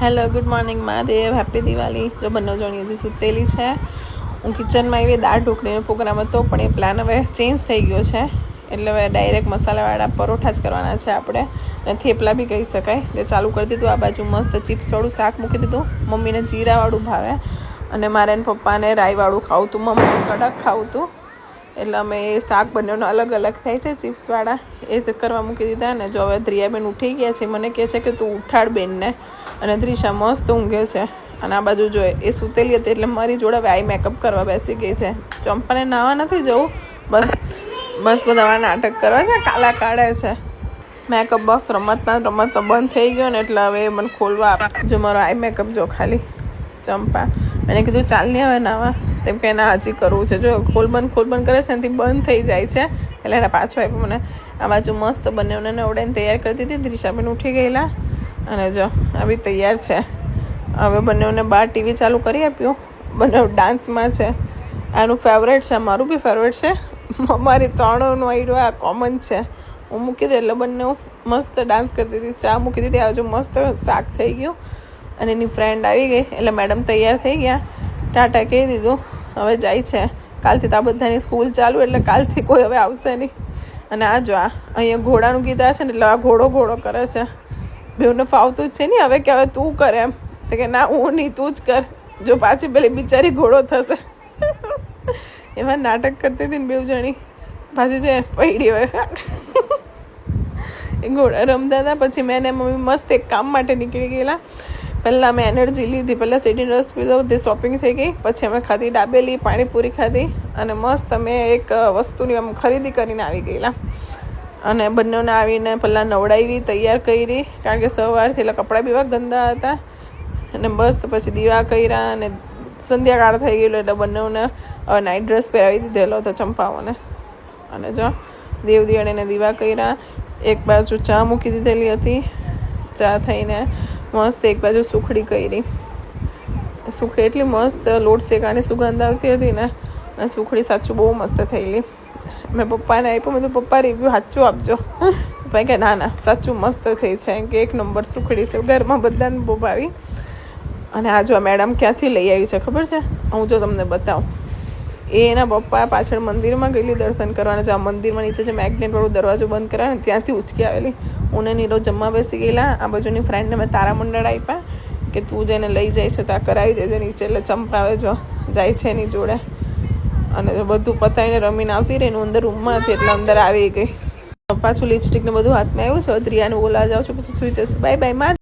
Hello, good morning Mahadev, happy Diwali. જો બંને જણી હજી સૂતેલી છે. હું કિચનમાં આવી દાળ ઢોકળીનો પ્રોગ્રામ હતો, પણ એ પ્લાન હવે ચેન્જ થઈ ગયો છે. એટલે હવે ડાયરેક્ટ મસાલાવાળા પરોઠા જ કરવાના છે આપણે, અને થેપલા બી કહી શકાય. જે ચાલુ કરી દીધું. આ બાજુ મસ્ત ચિપ્સવાળું શાક મૂકી દીધું. મમ્મીને જીરાવાળું ભાવે અને મારે ને પપ્પાને રાઈવાળું ખાવું હતું. મમ્મીને કડક ખાવું હતું, એટલે અમે એ શાક બંનેનો અલગ અલગ થાય છે. ચિપ્સવાળા એ કરવા મૂકી દીધા. ને જો હવે ધ્રિયાબેન ઉઠી ગયા છે. મને કહે છે કે તું ઉઠાડ બેનને, અને દ્રિશા મસ્ત ઊંઘે છે. અને આ બાજુ જો એ સૂતેલી હતી એટલે મારી જોડે હવે આઈ મેકઅપ કરવા બેસી ગઈ છે. ચંપાને નાવા નથી જવું, બસ બધા નાટક કરવા છે, કાલા કાઢે છે. મેકઅપ બોક્સ રમતમાં બંધ થઈ ગયો ને એટલે હવે મને ખોલવા જો મારો આઈ મેકઅપ જો ખાલી. ચંપા મેં કીધું ચાલ નહીં હવે નાવા, તેમ કે ના હજી કરવું છે. જો ખોલ બંધ કરે છે એનાથી બંધ થઈ જાય છે, એટલે એને પાછું આપ્યું મને. આ બાજુ મસ્ત બંનેને નવડાઈને તૈયાર કરી દીધી. દ્રિશાબેન ઉઠી ગયેલા અને જો આવી તૈયાર છે. હવે બંનેઓને બહાર ટીવી ચાલુ કરી આપ્યું. બંને ડાન્સમાં છે. આનું ફેવરેટ છે, મારું બી ફેવરેટ છે. અમારી ત્રણોનું આઈડો આ કોમન છે. હું મૂકી દઉં એટલે બંને મસ્ત ડાન્સ કરતી હતી. ચા મૂકી દીધી. આ બાજુ મસ્ત શાક થઈ ગયું અને એની ફ્રેન્ડ આવી ગઈ એટલે મેડમ તૈયાર થઈ ગયા. ટાટા કહી દીધું, હવે જાય છે. કાલથી તો આ બધાની સ્કૂલ ચાલુ, એટલે કાલથી કોઈ હવે આવશે નહીં. અને આ જો અહીંયા ઘોડાનું કીધા છે ને, એટલે આ ઘોડો કરે છે. બેઉને ફાવતું જ છે ને હવે, કે હવે તું કર એમ. તો કે ના હું નહીં, તું જ કર. જો પાછી પેલી બિચારી ઘોડો થશે. એમાં નાટક કરતી હતી ને બેઉ જણી. પાછી છે પૈડી હોય એ ઘોડા રમતા હતા. પછી મેં ને મમ્મી મસ્ત એક કામ માટે નીકળી ગયેલા. પહેલાં મેં એનર્જી લીધી, પહેલાં સિટીનો રસ પીધો, તે શોપિંગ થઈ ગઈ. પછી અમે ખાધી દાબેલી, પાણીપુરી ખાધી, અને મસ્ત અમે એક વસ્તુની આમ ખરીદી કરીને આવી ગયેલા. અને બંનેને આવીને પહેલાં નવડાવી, તૈયાર કરી, કારણ કે સવારથી એટલે કપડાં બી એવા ગંદા હતા. અને બસ તો પછી દીવા કર્યા અને સંધ્યાકાળ થઈ ગયેલો એટલે બંનેઓને નાઇટ ડ્રેસ પહેરાવી દીધેલો હતો ચંપાઓને. અને જો દેવ દિવાળીને દીવા કર્યા. એક બાજુ ચા મૂકી દીધેલી હતી. ચા થઈને મસ્ત એક બાજુ સુખડી કરી. સુખડી એટલી મસ્ત લોટ શેકાની સુગંધ આવતી હતી ને, અને સુખડી સાચું બહુ મસ્ત થયેલી. મેં પપ્પાને આપ્યું, મેં તો પપ્પા રિવ્યૂ સાચું આપજો. પપ્પા કે ના સાચું મસ્ત થઈ છે, કે એક નંબર સુખડી છે. ઘરમાં બધાને બહુ ભાવી. અને આ જો મેડમ ક્યાંથી લઈ આવી છે ખબર છે? હું જો તમને બતાવું. એ એના પપ્પા પાછળ મંદિરમાં ગયેલી દર્શન કરવાના. જો આ મંદિરમાં નીચે જે મેગ્નેટવાળું દરવાજો બંધ કરાવે ને, ત્યાંથી ઉચકી આવેલી. હું ને નીરો જમવા બેસી ગયેલા. આ બાજુની ફ્રેન્ડને મેં તારામંડળ આપ્યા કે તું જઈને લઈ જાય છે તો આ કરાવી દેજે નીચે. એટલે ચંપાવે જો જાય છે એની જોડે. અને બધું પતાવીને રમીને આવતી રહી. હું અંદર રૂમમાં હતી એટલે અંદર આવી ગઈ. પાછું લિપસ્ટિક ને બધું હાથમાં આવ્યું છે. ધ્રિયાને બોલાવા જાઉં છું, પછી સુઈ જશું. Bye bye.